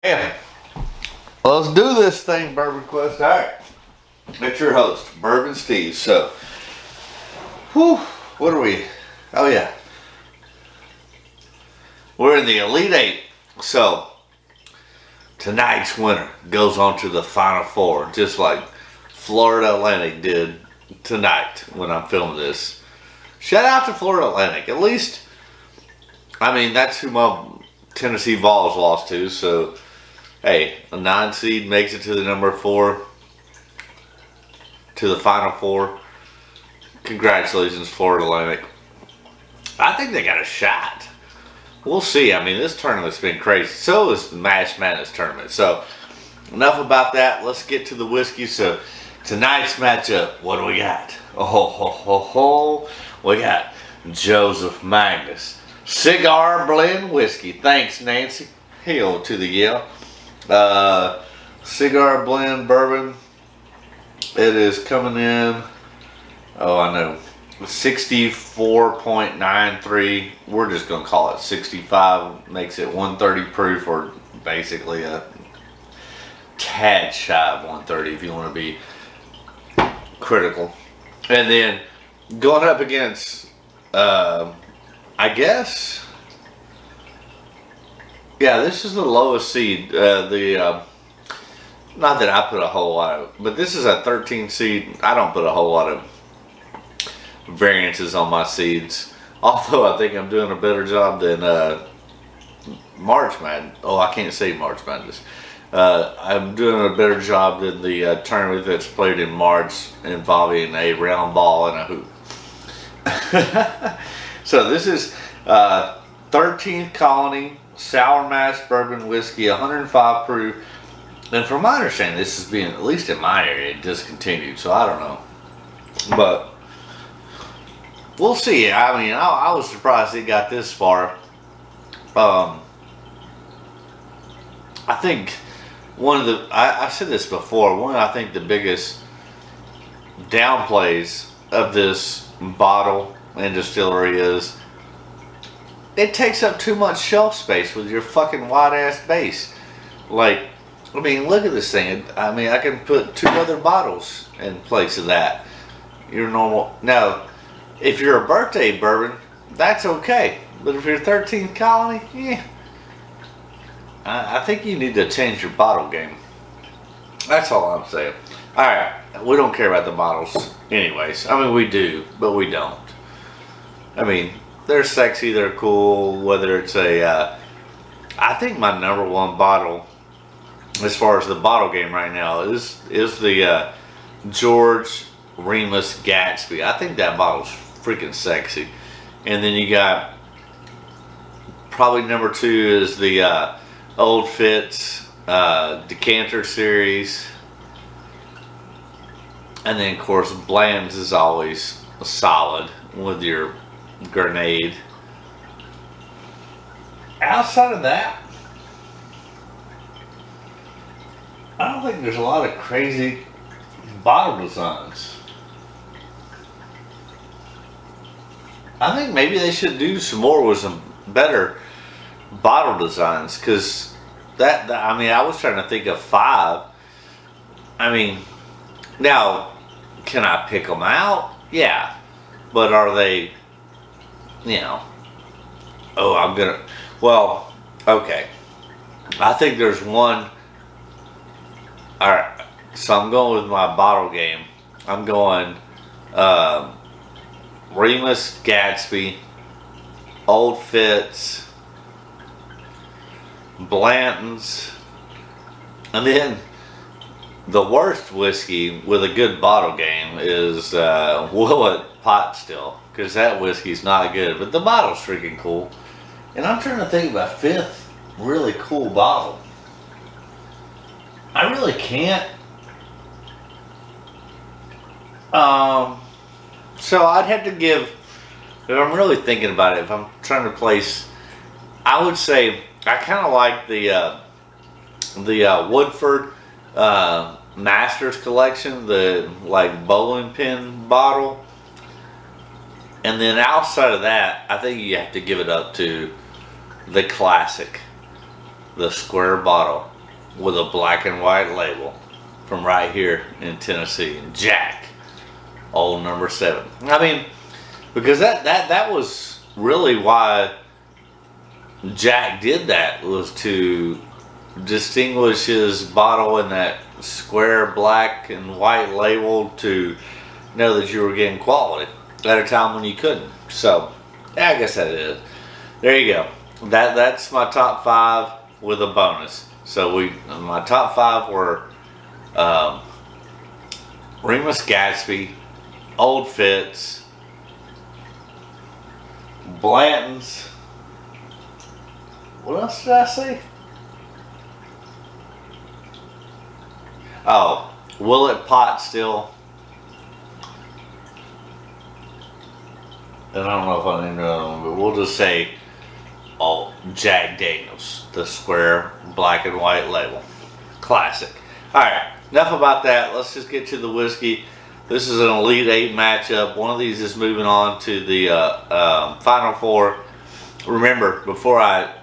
Yeah, let's do this thing, Bourbon Quest. All right, it's your host, Bourbon Steve. So, whew, what are we? Oh yeah, we're in the Elite Eight. So tonight's winner goes on to the Final Four, just like Florida Atlantic did tonight when I'm filming this. Shout out to Florida Atlantic. At least, I mean, that's who my Tennessee Vols lost to. So. Hey, a 9 seed makes it to the number 4, to the Final Four. Congratulations, Florida Atlantic. I think they got a shot. We'll see. I mean, this tournament's been crazy. So is the March Madness tournament. So, enough about that. Let's get to the whiskey. So, tonight's matchup, what do we got? We got Joseph Magnus Cigar Blend Whiskey. Thanks, Nancy. Hail to the Yale. Cigar Blend Bourbon. It is coming in, oh I know, 64.93. We're just going to call it 65. Makes it 130 proof, or basically a tad shy of 130 if you want to be critical. And then going up against, I guess, yeah, this is the lowest seed. Not that I put a whole lot of, but this is a 13 seed. I don't put a whole lot of variances on my seeds. Although I think I'm doing a better job than March Madness. Oh, I can't say March Madness. I'm doing a better job than the tournament that's played in March involving a round ball and a hoop. So this is 13th Colony Sour Mash Bourbon Whiskey, 105 proof. And from my understanding, this is being, at least in my area, discontinued. So I don't know. But we'll see. I mean, I was surprised it got this far. I think one of the, I said this before, I think the biggest downplays of this bottle and distillery is it takes up too much shelf space with your fucking wide ass base. Like, I mean, look at this thing. I mean, I can put 2 other bottles in place of that. Your normal. Now, if you're a birthday bourbon, that's okay. But if you're 13th Colony, yeah. I think you need to change your bottle game. That's all I'm saying. Alright, we don't care about the bottles anyways. I mean, we do, but we don't. I mean, they're sexy, they're cool, whether it's a, I think my number 1 bottle, as far as the bottle game right now, is the George Remus Gatsby. I think that bottle's freaking sexy. And then you got, probably number 2 is the Old Fitz Decanter Series. And then, of course, Bland's is always solid with your Grenade. Outside of that, I don't think there's a lot of crazy bottle designs. I think maybe they should do some more with some better bottle designs, because that, I mean, I was trying to think of 5. I mean, now, can I pick them out? Yeah. But are they, you know, oh, I'm gonna, well, okay. I think there's one. Alright, so I'm going with my bottle game. I'm going Remus Gatsby, Old Fitz, Blanton's, and then the worst whiskey with a good bottle game is Willet Pot Still, because that whiskey's not good, but the bottle's freaking cool. And I'm trying to think of a 5th really cool bottle. I really can't. So I'd have to give, if I'm really thinking about it, if I'm trying to place, I would say I kind of like the Woodford Masters Collection, the like bowling pin bottle. And then outside of that, I think you have to give it up to the classic, the square bottle. with a black and white label from right here in Tennessee. Jack, old number 7. I mean, because that was really why Jack did that, was to distinguish his bottle in that square black and white label, to know that you were getting quality at a time when you couldn't. So yeah, I guess that is. There you go. That's my top 5 with a bonus. So my top 5 were Remus Gatsby, Old Fitz, Blanton's. What else did I say? Oh, Willet Pot Still. And I don't know if I need another one, but we'll just say, Jack Daniels, the square black and white label. Classic. Alright, enough about that. Let's just get to the whiskey. This is an Elite 8 matchup. One of these is moving on to the Final 4. Remember, before I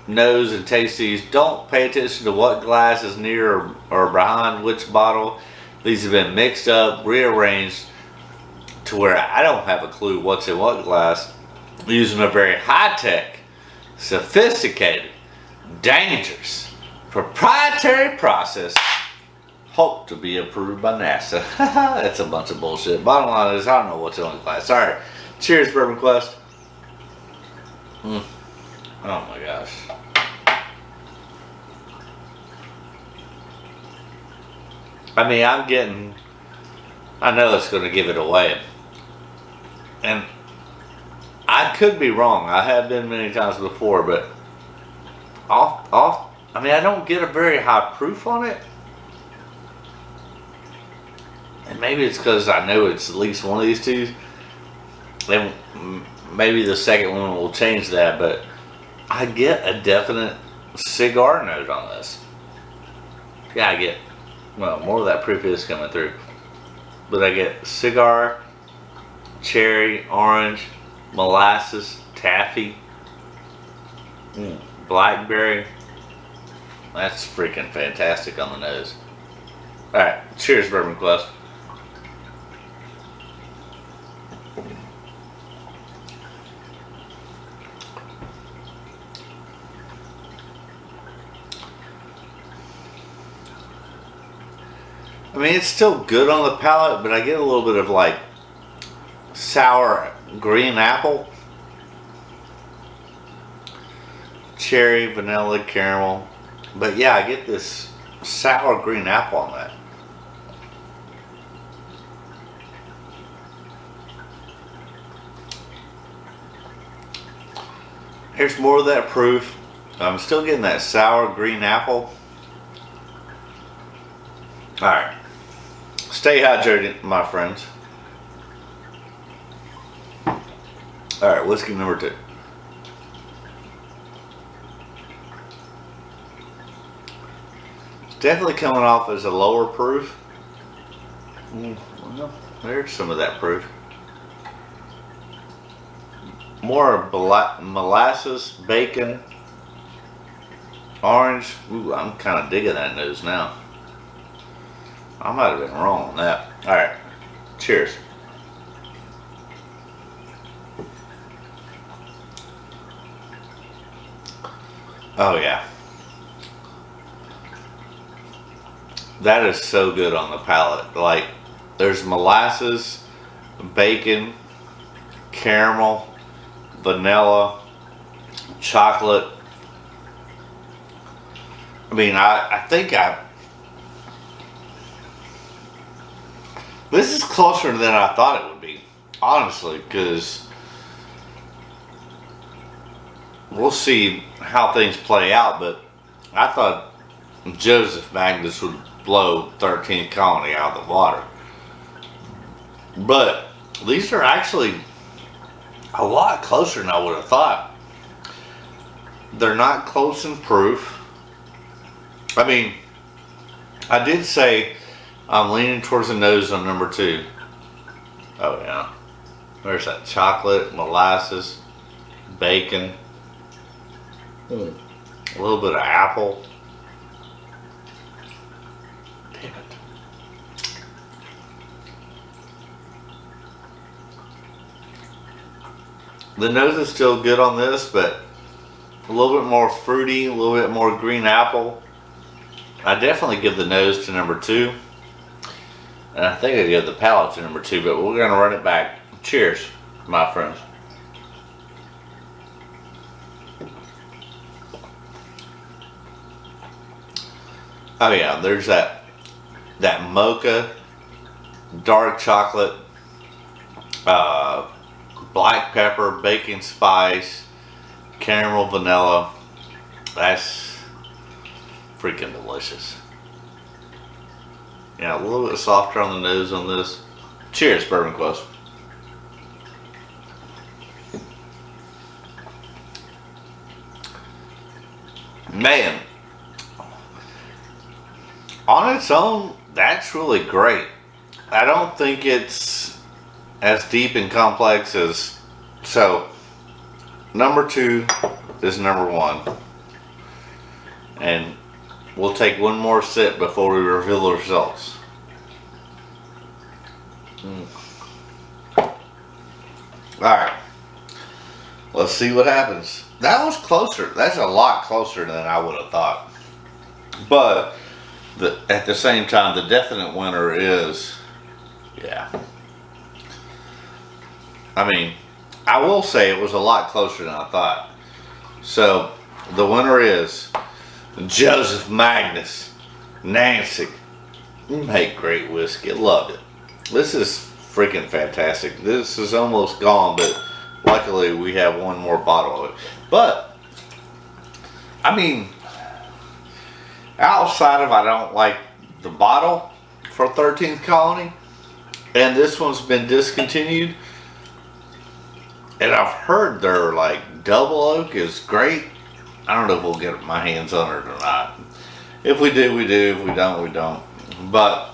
nose and taste these, don't pay attention to what glass is near or behind which bottle. These have been mixed up, rearranged, to where I don't have a clue what's in what glass, using a very high-tech, sophisticated, dangerous, proprietary process, hope to be approved by NASA. That's a bunch of bullshit. Bottom line is, I don't know what's in what glass. Alright, cheers, Bourbon Quest. Oh my gosh. I mean, I know it's going to give it away. And I could be wrong. I have been many times before, but I don't get a very high proof on it. And maybe it's because I know it's at least one of these two. And maybe the second one will change that, but I get a definite cigar note on this. Yeah, I get, more of that proof is coming through. But I get cigar, cherry, orange, molasses, taffy, blackberry. That's freaking fantastic on the nose. Alright, cheers, Bourbon Quest. I mean, it's still good on the palate, but I get a little bit of like sour green apple, cherry, vanilla, caramel. But yeah, I get this sour green apple on that. Here's more of that proof. I'm still getting that sour green apple. Alright. Stay hydrated, my friends. Alright, whiskey number 2. It's definitely coming off as a lower proof. Well, there's some of that proof. More molasses, bacon, orange. Ooh, I'm kind of digging that nose now. I might have been wrong on that. Alright, cheers. Oh yeah. That is so good on the palate. Like, there's molasses, bacon, caramel, vanilla, chocolate. I mean, I think this is closer than I thought it would be, honestly, because we'll see how things play out, but I thought Joseph Magnus would blow 13th Colony out of the water. But these are actually a lot closer than I would have thought. They're not close in proof. I mean, I did say I'm leaning towards the nose on number 2. Oh yeah. There's that chocolate, molasses, bacon, a little bit of apple. The nose is still good on this, but a little bit more fruity, a little bit more green apple. I definitely give the nose to number 2. And I think I give the palate to number 2, but we're going to run it back. Cheers, my friends. Oh yeah, there's that mocha, dark chocolate, black pepper, baking spice, caramel, vanilla. That's freaking delicious. Yeah, a little bit softer on the nose on this. Cheers, Bourbon Quest. Man, on its own, that's really great. I don't think it's as deep and complex as, so number 2 is number 1. And we'll take one more sip before we reveal the results. Alright, let's see what happens. That was closer. That's a lot closer than I would have thought. But at the same time, the definite winner is, yeah. I mean, I will say it was a lot closer than I thought. So, the winner is Joseph Magnus Nancy. You make great whiskey. Loved it. This is freaking fantastic. This is almost gone, but luckily we have one more bottle of it. But, I mean, outside of I don't like the bottle for 13th Colony, and this one's been discontinued, and I've heard their like double oak is great. I don't know if we'll get my hands on it or not. If we do, we do. If we don't, we don't. But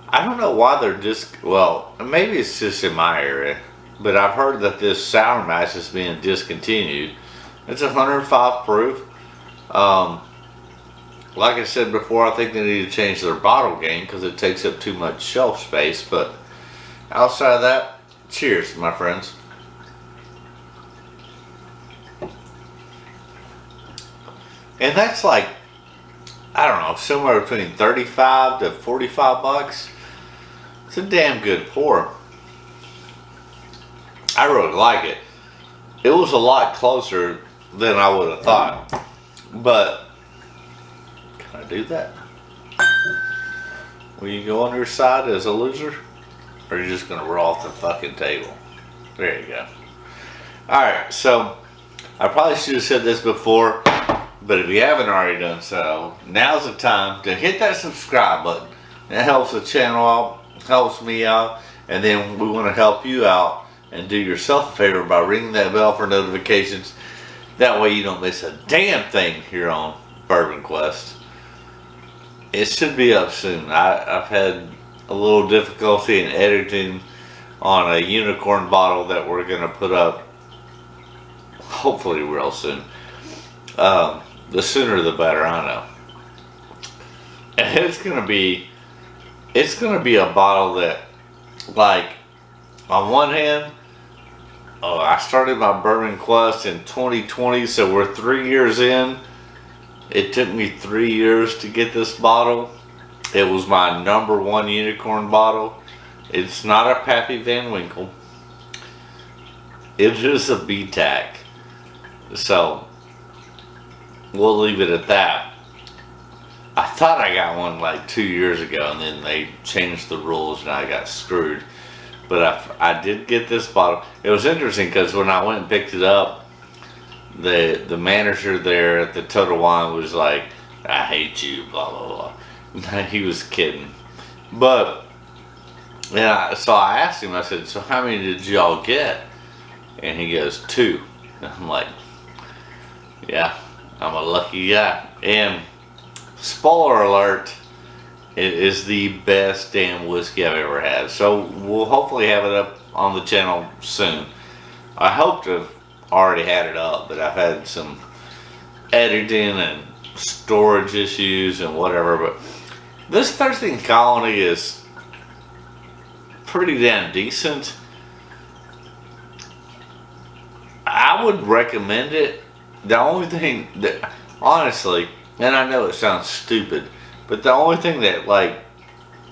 I don't know why they're well, maybe it's just in my area, but I've heard that this Sour Mash is being discontinued. It's 105 proof. Like I said before, I think they need to change their bottle game because it takes up too much shelf space. But outside of that, cheers, my friends. And that's like, I don't know, somewhere between 35 to 45 bucks. It's a damn good pour. I really like it. It was a lot closer than I would have thought. But, can I do that? Will you go on your side as a loser? Or are you just going to roll off the fucking table? There you go. Alright, so, I probably should have said this before, but if you haven't already done so, now's the time to hit that subscribe button. That helps the channel out, helps me out, and then we want to help you out and do yourself a favor by ringing that bell for notifications. That way you don't miss a damn thing here on Bourbon Quest. It should be up soon. I've had a little difficulty in editing on a unicorn bottle that we're going to put up hopefully real soon. The sooner the better, I know. And it's gonna be a bottle that, like, on one hand, I started my Bourbon Quest in 2020, so we're 3 years in. It took me 3 years to get this bottle. It was my #1 unicorn bottle. It's not a Pappy Van Winkle. It is a BTAC. So, we'll leave it at that. I thought I got one like 2 years ago, and then they changed the rules and I got screwed. But I did get this bottle. It was interesting because when I went and picked it up, the manager there at the Total Wine was like, "I hate you, blah blah blah." He was kidding. But yeah, so I asked him, I said, "So how many did y'all get?" And he goes, 2. And I'm like, yeah, I'm a lucky guy. And spoiler alert, it is the best damn whiskey I've ever had. So we'll hopefully have it up on the channel soon. I hope to have already had it up, but I've had some editing and storage issues and whatever. But this 13th Colony is pretty damn decent. I would recommend it. The only thing that, honestly, and I know it sounds stupid, but the only thing that, like,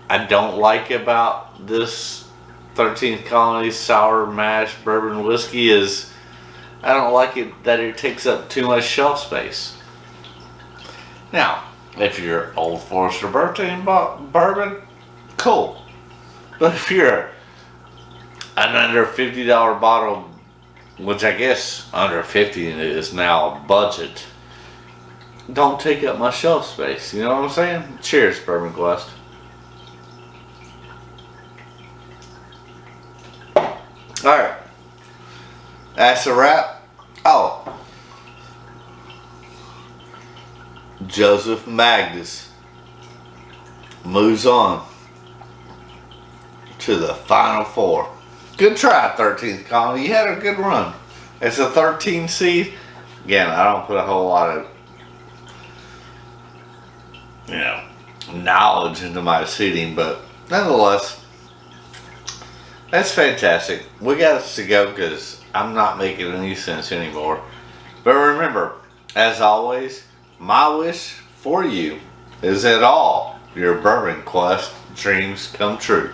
I don't like about this 13th Colony Sour Mash Bourbon Whiskey is I don't like it that it takes up too much shelf space. Now, if you're Old Forester birthday and bourbon, cool. But if you're an under $50 bottle, which I guess under 50 is now budget, don't take up my shelf space. You know what I'm saying? Cheers, Bourbon Quest. Alright. That's a wrap. Oh. Joseph Magnus moves on to the Final Four. Good try, 13th Colony. You had a good run. It's a 13 seed. Again, I don't put a whole lot of, knowledge into my seeding, but nonetheless, that's fantastic. We got to go because I'm not making any sense anymore. But remember, as always, my wish for you is that all your Bourbon Quest dreams come true.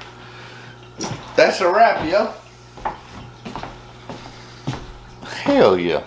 That's a wrap, yo. Hell yeah.